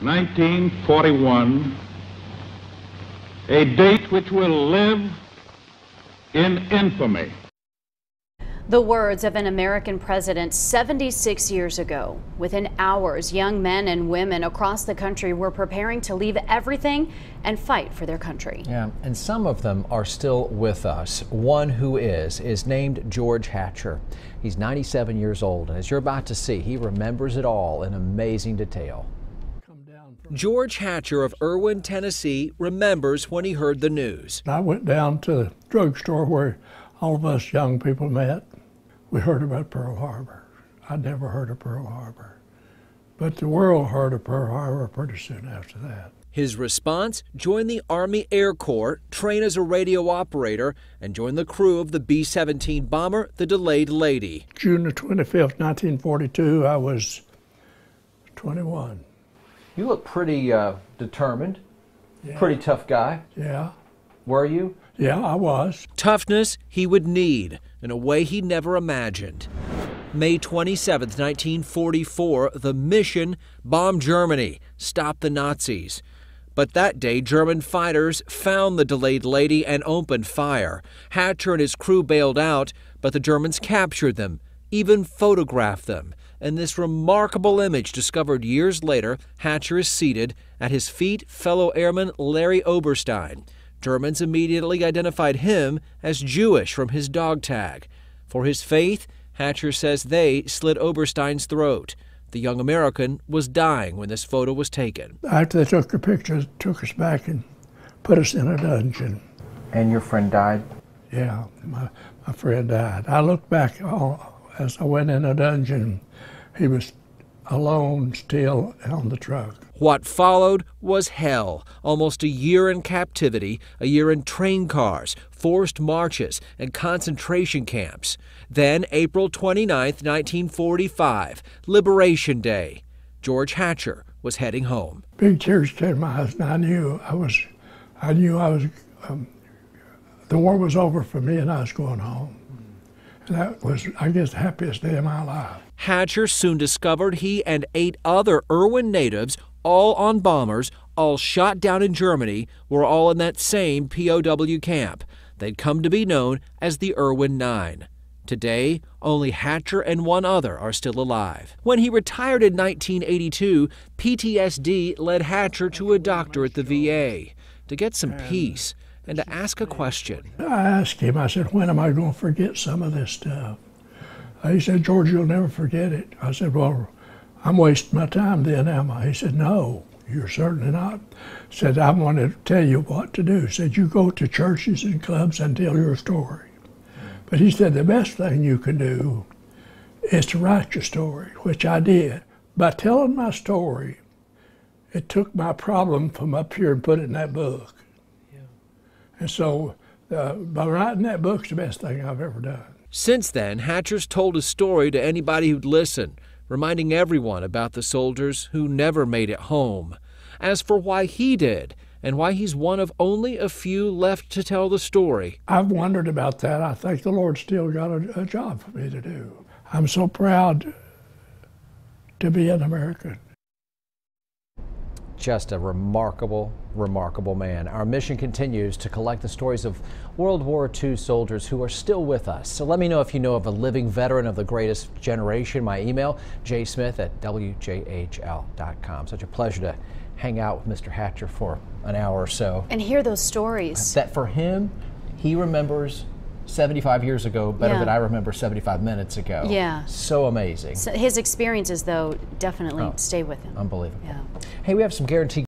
1941, a date which will live in infamy. The words of an American president 76 years ago. Within hours, young men and women across the country were preparing to leave everything and fight for their country. Yeah, and some of them are still with us. One who is named George Hatcher. He's 97 years old, and as you're about to see, he remembers it all in amazing detail. George Hatcher of Erwin, Tennessee, remembers when he heard the news. I went down to the drugstore where all of us young people met. We heard about Pearl Harbor. I'd never heard of Pearl Harbor. But the world heard of Pearl Harbor pretty soon after that. His response? Join the Army Air Corps, train as a radio operator, and join the crew of the B-17 bomber, the Delayed Lady. June the 25th, 1942, I was 21. You look pretty determined, Yeah. pretty tough guy. Yeah. Were you? Yeah, I was. Toughness he would need in a way he never imagined. May 27, 1944, the mission: bomb Germany, stop the Nazis. But that day, German fighters found the Delayed Lady and opened fire. Hatcher and his crew bailed out, but the Germans captured them, even photographed them. In this remarkable image discovered years later, Hatcher is seated. At his feet, fellow airman Larry Oberstein. Germans immediately identified him as Jewish from his dog tag. For his faith, Hatcher says they slit Oberstein's throat. The young American was dying when this photo was taken. After they took the pictures, took us back and put us in a dungeon. And your friend died? Yeah, my friend died. I looked back as I went in a dungeon. He was alone still on the truck. What followed was hell. Almost a year in captivity, a year in train cars, forced marches, and concentration camps. Then April 29th, 1945, Liberation Day. George Hatcher was heading home. Big tears came to my eyes, and I knew I was, the war was over for me and I was going home. And that was, I guess, the happiest day of my life. Hatcher soon discovered he and 8 other Erwin natives, all on bombers, all shot down in Germany, were all in that same POW camp. They'd come to be known as the Erwin 9. Today, only Hatcher and 1 other are still alive. When he retired in 1982, PTSD led Hatcher to a doctor at the VA to get some peace and to ask a question. I asked him, I said, when am I going to forget some of this stuff? He said, George, you'll never forget it. I said, well, I'm wasting my time then, am I? He said, no, you're certainly not. He said, I want to tell you what to do. He said, you go to churches and clubs and tell your story. But he said, the best thing you can do is to write your story, which I did. By telling my story, it took my problem from up here and put it in that book. Yeah. And so by writing that book, it's the best thing I've ever done. Since then, Hatcher's told his story to anybody who'd listen, reminding everyone about the soldiers who never made it home. As for why he did, and why he's one of only a few left to tell the story. I've wondered about that. I think the Lord still got a job for me to do. I'm so proud to be an American. Just a remarkable, remarkable man. Our mission continues to collect the stories of World War II soldiers who are still with us. So let me know if you know of a living veteran of the greatest generation. My email, jsmith@wjhl.com. Such a pleasure to hang out with Mr. Hatcher for an hour or so. And hear those stories. That for him, he remembers 75 years ago better than I remember 75 minutes ago. Yeah. So amazing. So his experiences, though, definitely stay with him. Unbelievable. Yeah. Hey, we have some guaranteed